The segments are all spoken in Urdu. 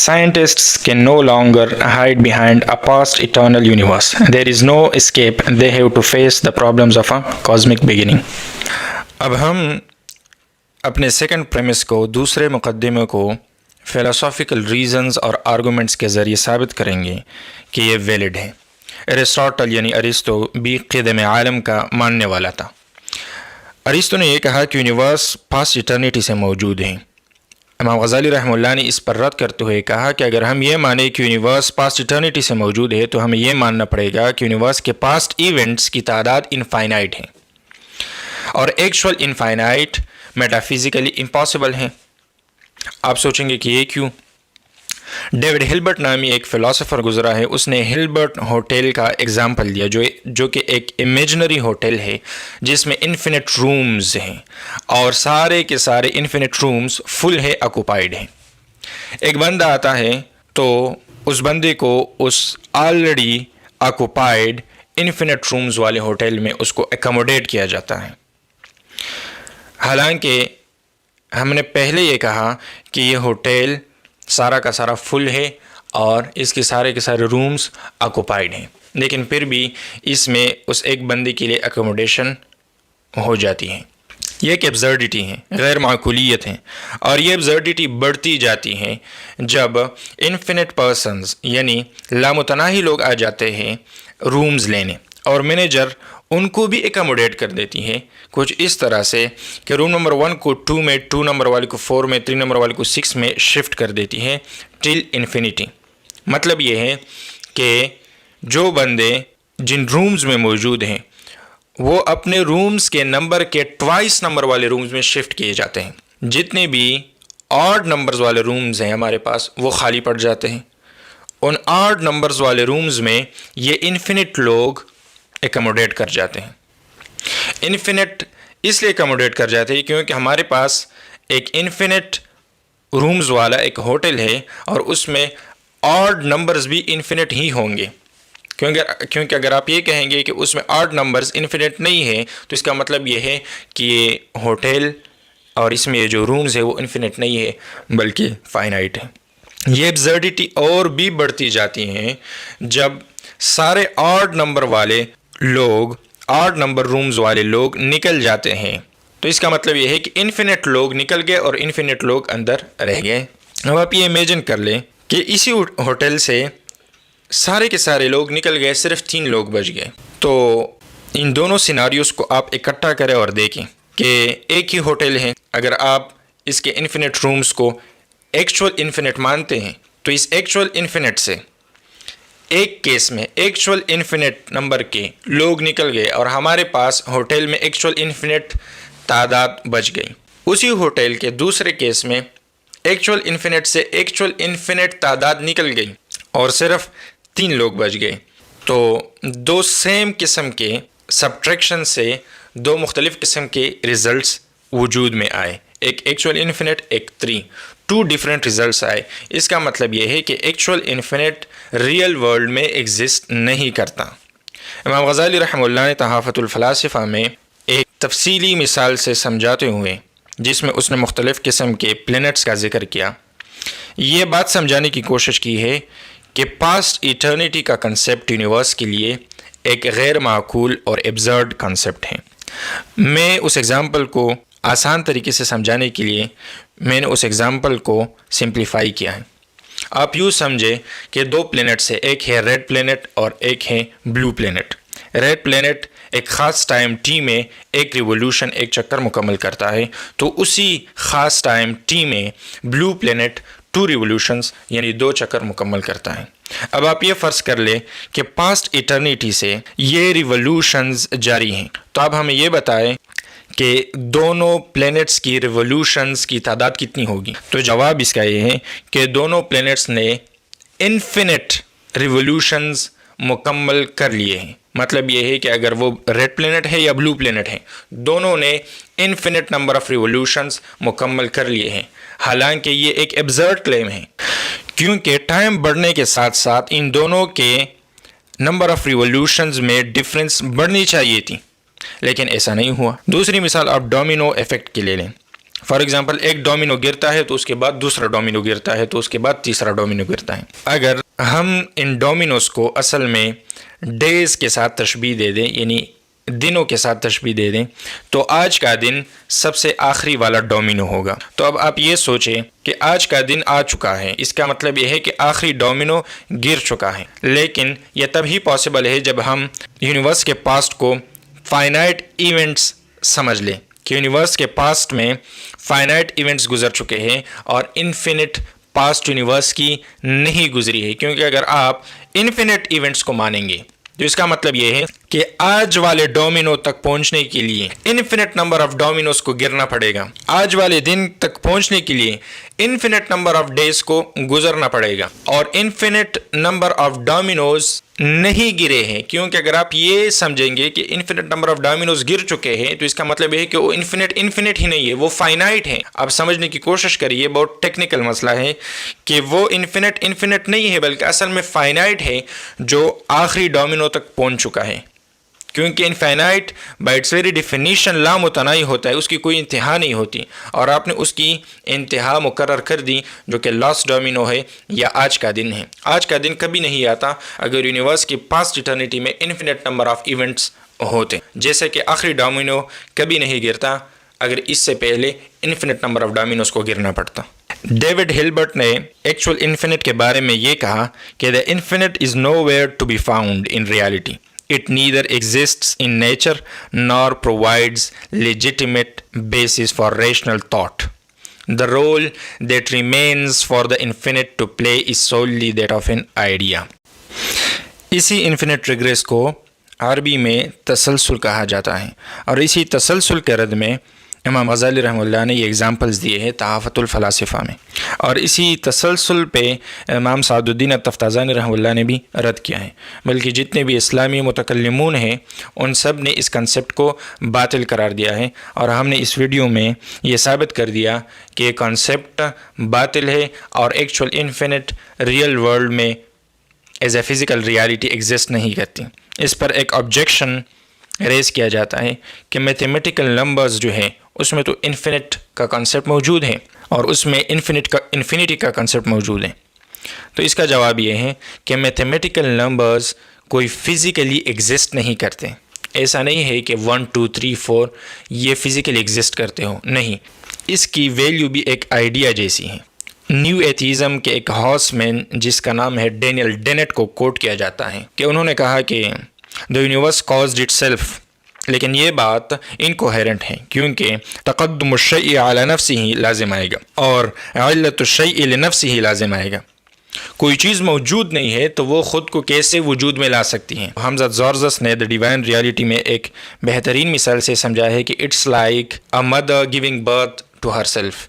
Scientists can no longer hide behind a past eternal universe. There is no escape. They have to face the problems of a cosmic beginning. اب ہم اپنے سیکنڈ پریمس کو، دوسرے مقدمے کو فلسافیکل ریزنز اور آرگومنٹس کے ذریعے ثابت کریں گے کہ یہ ویلڈ ہے۔ ارسطاٹل یعنی ارسطو بھی قدم عالم کا ماننے والا تھا۔ ارسطو نے یہ کہا کہ یونیورس پاسٹ ایٹرنیٹی سے موجود ہے۔ امام غزالی رحمہ اللہ نے اس پر رد کرتے ہوئے کہا کہ اگر ہم یہ مانیں کہ یونیورس پاسٹ ایٹرنیٹی سے موجود ہے تو ہمیں یہ ماننا پڑے گا کہ یونیورس کے پاسٹ ایونٹس کی تعداد انفائنائٹ ہے اور ایکچوئل انفائنائٹ میٹافزیکلی امپاسبل ہیں۔ آپ سوچیں گے کہ یہ کیوں؟ ڈیوڈ ہلبرٹ نامی ایک فلاسفر گزرا ہے، اس نے ہلبرٹ ہوٹل کا ایگزامپل دیا جو کہ ایک امیجنری ہوٹل ہے جس میں انفینٹ رومز ہیں اور سارے کے سارے انفینٹ رومز فل ہے، آکوپائڈ ہیں۔ ایک بندہ آتا ہے تو اس بندے کو اس آلریڈی آکوپائڈ انفینٹ رومز والے ہوٹل میں اس کو ایکوموڈیٹ کیا جاتا ہے۔ حالانکہ ہم نے پہلے یہ کہا کہ یہ ہوٹل سارا کا سارا فل ہے اور اس کے سارے رومز آکوپائڈ ہیں، لیکن پھر بھی اس میں اس ایک بندے کے لیے ایکوموڈیشن ہو جاتی ہے۔ یہ ایک ایبزرڈیٹی ہے، غیر معقولیت ہے، اور یہ ایبزرڈیٹی بڑھتی جاتی ہے جب انفینٹ پرسنز یعنی لامتناہی لوگ آ جاتے ہیں رومز لینے، اور مینیجر ان کو بھی ایکوموڈیٹ کر دیتی ہے کچھ اس طرح سے کہ روم نمبر 1 کو 2 میں، 2 نمبر والے کو 4 میں، 3 نمبر والے کو 6 میں شفٹ کر دیتی ہے ٹل انفینیٹی۔ مطلب یہ ہے کہ جو بندے جن رومز میں موجود ہیں وہ اپنے رومز کے نمبر کے ٹوائس نمبر والے رومز میں شفٹ کیے جاتے ہیں۔ جتنے بھی آڈ نمبرز والے رومز ہیں ہمارے پاس وہ خالی پڑ جاتے ہیں۔ ان آڈ نمبرز والے رومز میں یہ انفینٹ لوگ ایکوموڈیٹ کر جاتے ہیں۔ انفینٹ اس لیے ایکوموڈیٹ کر جاتے ہیں کیونکہ ہمارے پاس ایک انفینٹ رومز والا ایک ہوٹل ہے اور اس میں آڈ نمبرز بھی انفینٹ ہی ہوں گے، کیونکہ اگر آپ یہ کہیں گے کہ اس میں آڈ نمبرز انفینٹ نہیں ہے تو اس کا مطلب یہ ہے کہ یہ ہوٹل اور اس میں جو رومز ہے وہ انفینٹ نہیں ہے بلکہ فائنائٹ ہے۔ یہ ایبزرڈیٹی اور بھی بڑھتی جاتی ہیں جب سارے آڈ نمبر والے لوگ، آڈ نمبر رومز والے لوگ نکل جاتے ہیں، تو اس کا مطلب یہ ہے کہ انفینٹ لوگ نکل گئے اور انفینٹ لوگ اندر رہ گئے۔ اب آپ یہ امیجن کر لیں کہ اسی ہوٹل سے سارے کے سارے لوگ نکل گئے، صرف 3 لوگ بچ گئے۔ تو ان دونوں سیناریوز کو آپ اکٹھا کریں اور دیکھیں کہ ایک ہی ہوٹل ہے، اگر آپ اس کے انفینٹ رومز کو ایکچوئل انفینٹ مانتے ہیں تو اس ایکچوئل انفینٹ سے ایک کیس میں ایکچوئل انفینٹ نمبر کے لوگ نکل گئے اور ہمارے پاس ہوٹل میں ایکچوئل انفینٹ تعداد بچ گئی۔ اسی ہوٹل کے دوسرے کیس میں ایکچوئل انفینٹ سے ایکچوئل انفینٹ تعداد نکل گئی اور صرف 3 لوگ بچ گئے۔ تو 2 سیم قسم کے سبٹریکشن سے 2 مختلف قسم کے ریزلٹس وجود میں آئے، ایک ایکچوئل انفینٹ، ایک 3، 2 ڈیفرنٹ ریزلٹس آئے۔ اس کا مطلب یہ ہے کہ ایکچوئل انفینٹ ریئل ورلڈ میں ایگزسٹ نہیں کرتا۔ امام غزالی رحمہ اللہ نے تحافۃ الفلاسفہ میں ایک تفصیلی مثال سے سمجھاتے ہوئے جس میں اس نے مختلف قسم کے پلینٹس کا ذکر کیا، یہ بات سمجھانے کی کوشش کی ہے کہ پاسٹ ایٹرنیٹی کا کنسیپٹ یونیورس کے لیے ایک غیر معقول اور ایبزرڈ کنسیپٹ ہے۔ میں اس ایگزامپل کو آسان طریقے سے سمجھانے کے لیے میں نے اس ایگزامپل کو سمپلیفائی کیا ہے۔ آپ یوں سمجھے کہ 2 پلینٹس ہیں، ایک ہے ریڈ پلینٹ اور ایک ہے بلو پلینٹ۔ ریڈ پلینٹ ایک خاص ٹائم ٹی میں ایک ریولوشن، ایک چکر مکمل کرتا ہے، تو اسی خاص ٹائم ٹی میں بلو پلینٹ 2 ریولوشنز یعنی 2 چکر مکمل کرتا ہے۔ اب آپ یہ فرض کر لیں کہ پاسٹ ایٹرنیٹی سے یہ ریولوشنز جاری ہیں، تو اب ہمیں یہ بتائیں کہ دونوں پلینٹس کی ریولوشنز کی تعداد کتنی ہوگی؟ تو جواب اس کا یہ ہے کہ دونوں پلینٹس نے انفینٹ ریولوشنز مکمل کر لیے ہیں۔ مطلب یہ ہے کہ اگر وہ ریڈ پلینٹ ہے یا بلو پلینٹ ہے، دونوں نے انفینٹ نمبر آف ریولوشنز مکمل کر لیے ہیں۔ حالانکہ یہ ایک ایبزرڈ کلیم ہے کیونکہ ٹائم بڑھنے کے ساتھ ساتھ ان دونوں کے نمبر آف ریولوشنز میں ڈفرینس بڑھنی چاہیے تھی، لیکن ایسا نہیں ہوا۔ دوسری مثال آپ ڈومینو ایفیکٹ کی لے لیں۔ فار ایگزامپل ایک ڈومینو گرتا ہے تو اس کے بعد دوسرا ڈومینو گرتا ہے تو اس کے بعد تیسرا ڈومینو گرتا ہے. اگر ہم ان ڈومینوز کو اصل میں ڈیز کے ساتھ تشبیہ دے دیں، یعنی دنوں کے ساتھ تشبیہ دے دیں، تو آج کا دن سب سے آخری والا ڈومینو ہوگا. تو اب آپ یہ سوچیں کہ آج کا دن آ چکا ہے، اس کا مطلب یہ ہے کہ آخری ڈومینو گر چکا ہے. لیکن یہ تبھی پاسبل ہے جب ہم یونیورس کے پاسٹ کو فائنائٹ ایونٹس سمجھ لیں کہ یونیورس کے پاسٹ میں فائنائٹ ایونٹس گزر چکے ہیں اور انفینٹ پاسٹ یونیورس کی نہیں گزری ہے. کیونکہ اگر آپ انفینٹ ایونٹس کو مانیں گے تو اس کا مطلب یہ ہے کہ آج والے ڈومینو تک پہنچنے کے لیے انفینٹ نمبر آف ڈومینوز کو گرنا پڑے گا. آج والے دن تک پہنچنے کے لیے انفینٹ نمبر آف ڈیز کو گزرنا پڑے گا، اور انفینٹ نمبر آف ڈومینوز نہیں گرے ہیں. کیونکہ اگر آپ یہ سمجھیں گے کہ انفینٹ نمبر آف ڈومینوز گر چکے ہیں تو اس کا مطلب یہ ہے کہ وہ انفینٹ ہی نہیں ہے، وہ فائنائٹ ہیں. آپ سمجھنے کی کوشش کریے، بہت ٹیکنیکل مسئلہ ہے کہ وہ انفینٹ نہیں ہے بلکہ اصل میں فائنائٹ ہے جو آخری ڈومینو تک پہنچ چکا ہے. کیونکہ infinite by its very definition لامتناہی ہوتا ہے، اس کی کوئی انتہا نہیں ہوتی، اور آپ نے اس کی انتہا مقرر کر دی جو کہ لاسٹ ڈومینو ہے یا آج کا دن ہے. آج کا دن کبھی نہیں آتا اگر یونیورس کی پاسٹ ایٹرنیٹی میں انفینٹ نمبر آف ایونٹس ہوتے، جیسے کہ آخری ڈومینو کبھی نہیں گرتا اگر اس سے پہلے انفینٹ نمبر آف ڈومینوز کو گرنا پڑتا. ڈیوڈ ہلبرٹ نے ایکچوئل انفینٹ کے بارے میں یہ کہا کہ the infinite is nowhere to be found in reality. It neither exists in nature nor provides legitimate basis for rational thought. The role that remains for the infinite to play is solely that of an idea. اسی انفینٹ ریگریس کو عربی میں تسلسل کہا جاتا ہے، اور اسی تسلسل کے رد میں امام غزالی رحمہ اللہ نے یہ ایگزامپلز دیے ہیں تحفۃ الفلاسفہ میں، اور اسی تسلسل پہ امام سعد الدین التفتازانی رحمہ اللہ نے بھی رد کیا ہے. بلکہ جتنے بھی اسلامی متکلمون ہیں ان سب نے اس کنسپٹ کو باطل قرار دیا ہے، اور ہم نے اس ویڈیو میں یہ ثابت کر دیا کہ یہ کنسپٹ باطل ہے اور ایکچوئل انفینٹ ریئل ورلڈ میں as a physical reality exist نہیں کرتی. اس پر ایک آبجیکشن ریز کیا جاتا ہے کہ میتھمیٹیکل نمبرز جو ہیں اس میں تو انفینٹ کا کنسپٹ موجود ہے اور اس میں انفینٹی کا کنسپٹ موجود ہے. تو اس کا جواب یہ ہے کہ میتھمیٹیکل نمبرز کوئی فزیکلی ایگزسٹ نہیں کرتے. ایسا نہیں ہے کہ 1 2 3 4 یہ فزیکلی ایگزسٹ کرتے ہو، نہیں، اس کی ویلیو بھی ایک آئیڈیا جیسی ہے. نیو ایتھیزم کے ایک ہاؤس مین جس کا نام ہے ڈینیل ڈینٹ کو کوٹ کیا جاتا ہے کہ انہوں نے کہا کہ the universe caused itself، لیکن یہ بات انکوہیرنٹ ہے کیونکہ تقدم الشیء علی نفسہ ہی لازم آئے گا اور علت الشیء لنفسہ ہی لازم آئے گا. کوئی چیز موجود نہیں ہے تو وہ خود کو کیسے وجود میں لا سکتی ہیں. حمزہ زورزس نے دی ڈیوائن ریالٹی میں ایک بہترین مثال سے سمجھا ہے کہ it's like a mother giving birth to herself.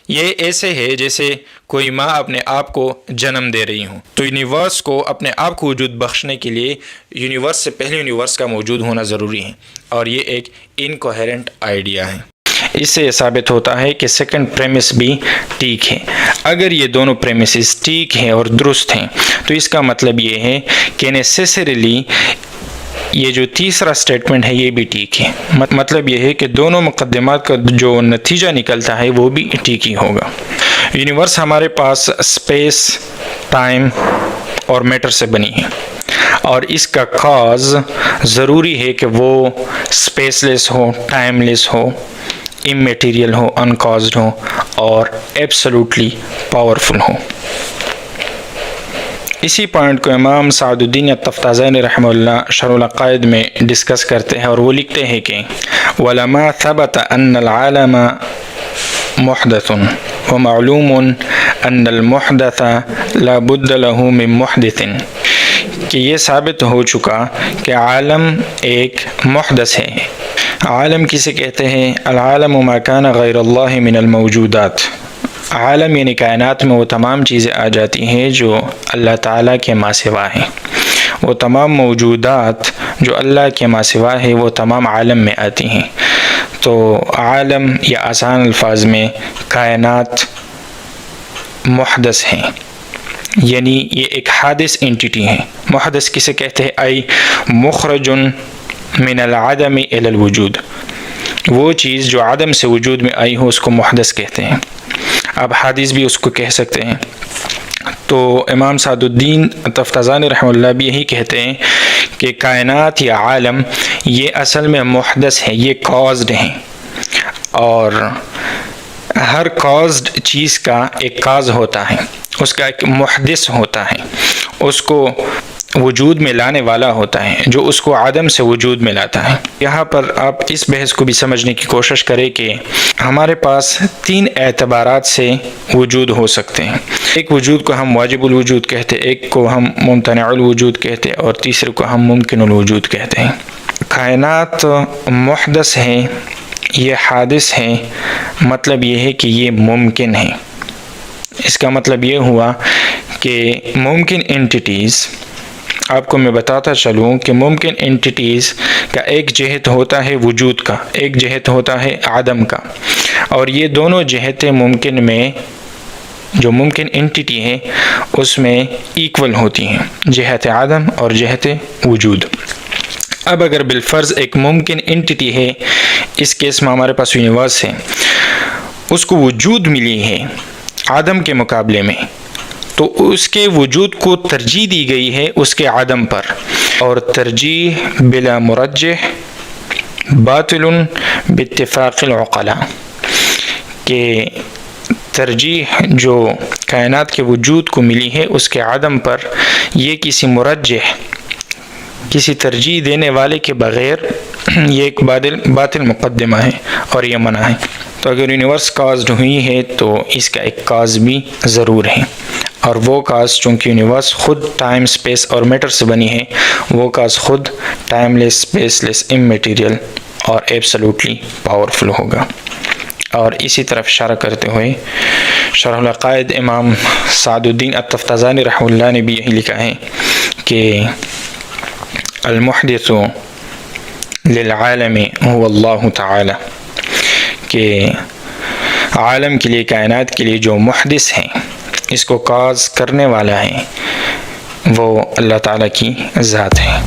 یہ ایسے ہے جیسے کوئی ماں اپنے آپ کو جنم دے رہی ہوں. تو یونیورس کو اپنے آپ کو وجود بخشنے کے لیے یونیورس سے پہلے یونیورس کا موجود ہونا ضروری ہے، اور یہ ایک انکوہیرنٹ آئیڈیا ہے. اس سے یہ ثابت ہوتا ہے کہ سیکنڈ پریمس بھی ٹھیک ہے. اگر یہ دونوں پریمسز ٹھیک ہیں اور درست ہیں تو اس کا مطلب یہ ہے کہ نیسیسریلی یہ جو تیسرا سٹیٹمنٹ ہے یہ بھی ٹھیک ہے. مطلب یہ ہے کہ دونوں مقدمات کا جو نتیجہ نکلتا ہے وہ بھی ٹھیک ہی ہوگا. یونیورس ہمارے پاس اسپیس، ٹائم اور میٹر سے بنی ہے، اور اس کا کاز ضروری ہے کہ وہ اسپیس لیس ہو، ٹائم لیس ہو، امیٹیریل ہو، انکازڈ ہو اور ایبسولوٹلی پاورفل ہو. اسی پوائنٹ کو امام سعد الدین التفتازانی رحمہ اللہ شرح العقائد میں ڈسکس کرتے ہیں، اور وہ لکھتے ہیں کہ وَلَمَا ثَبَتَ أَنَّ الْعَالَمَ مُحْدَثٌ وَمَعْلُومٌ أَنَّ الْمُحْدَثَ لَا بُدَّ لَهُ مِن مُحْدِثٍ، کہ یہ ثابت ہو چکا کہ عالم ایک محدث ہے. عالم کسے کہتے ہیں؟ العالم ما کان غیر اللہ من الموجودات. عالم یعنی کائنات میں وہ تمام چیزیں آ جاتی ہیں جو اللہ تعالیٰ کے ماں سوا ہیں. وہ تمام موجودات جو اللہ کے ماں سوا ہے وہ تمام عالم میں آتی ہیں. تو عالم یا آسان الفاظ میں کائنات محدث ہیں، یعنی یہ ایک حادث انٹیٹی ہے. محدث کسے کہتے ہیں؟ ای مخرج من العدم الى الوجود، وہ چیز جو عدم سے وجود میں آئی ہو اس کو محدث کہتے ہیں. اب حادث بھی اس کو کہہ سکتے ہیں. تو امام سعد الدین تفتازانی رحمہ اللہ بھی یہی کہتے ہیں کہ کائنات یا عالم یہ اصل میں محدث ہے، یہ کازڈ ہیں، اور ہر کازڈ چیز کا ایک کاز ہوتا ہے، اس کا ایک محدث ہوتا ہے، اس کو وجود میں لانے والا ہوتا ہے، جو اس کو عدم سے وجود میں لاتا ہے. یہاں پر آپ اس بحث کو بھی سمجھنے کی کوشش کریں کہ ہمارے پاس 3 اعتبارات سے وجود ہو سکتے ہیں. ایک وجود کو ہم واجب الوجود کہتے ہیں، ایک کو ہم ممتنع الوجود کہتے ہیں، اور تیسرے کو ہم ممکن الوجود کہتے ہیں. کائنات محدث ہیں، یہ حادث ہیں، مطلب یہ ہے کہ یہ ممکن ہے. اس کا مطلب یہ ہوا کہ ممکن انٹیٹیز، آپ کو میں بتاتا چلوں کہ ممکن انٹیٹیز کا ایک جہت ہوتا ہے وجود کا، ایک جہت ہوتا ہے عدم کا، اور یہ دونوں جہتیں ممکن میں، جو ممکن انٹیٹی ہے اس میں ایکول ہوتی ہیں، جہت عدم اور جہت وجود. اب اگر بالفرض ایک ممکن انٹیٹی ہے، اس کیس میں ہمارے پاس یونیورس ہے، اس کو وجود ملی ہے عدم کے مقابلے میں، تو اس کے وجود کو ترجیح دی گئی ہے اس کے عدم پر، اور ترجیح بلا مرجح باطل باتفاق العقلاء، کہ ترجیح جو کائنات کے وجود کو ملی ہے اس کے عدم پر، یہ کسی مرجح، کسی ترجیح دینے والے کے بغیر یہ ایک باطل مقدمہ ہے اور یہ منع ہے. تو اگر یونیورس کازڈ ہوئی ہے تو اس کا ایک کاز بھی ضرور ہے، اور وہ کاز چونکہ یونیورس خود ٹائم، اسپیس اور میٹر سے بنی ہے، وہ کاز خود ٹائم لیس، اسپیس لیس، اممیٹیریل اور ایبسلوٹلی پاورفل ہوگا. اور اسی طرف اشارہ کرتے ہوئے شرح العقائد امام سعد الدین التفتازانی رحمہ اللہ نے بھی یہی لکھا ہے کہ المحدث للعالم هو اللہ تعالی، کہ عالم کے لیے، کائنات کے لیے جو محدث ہیں، اس کو کاز کرنے والا ہے، وہ اللہ تعالیٰ کی ذات ہے.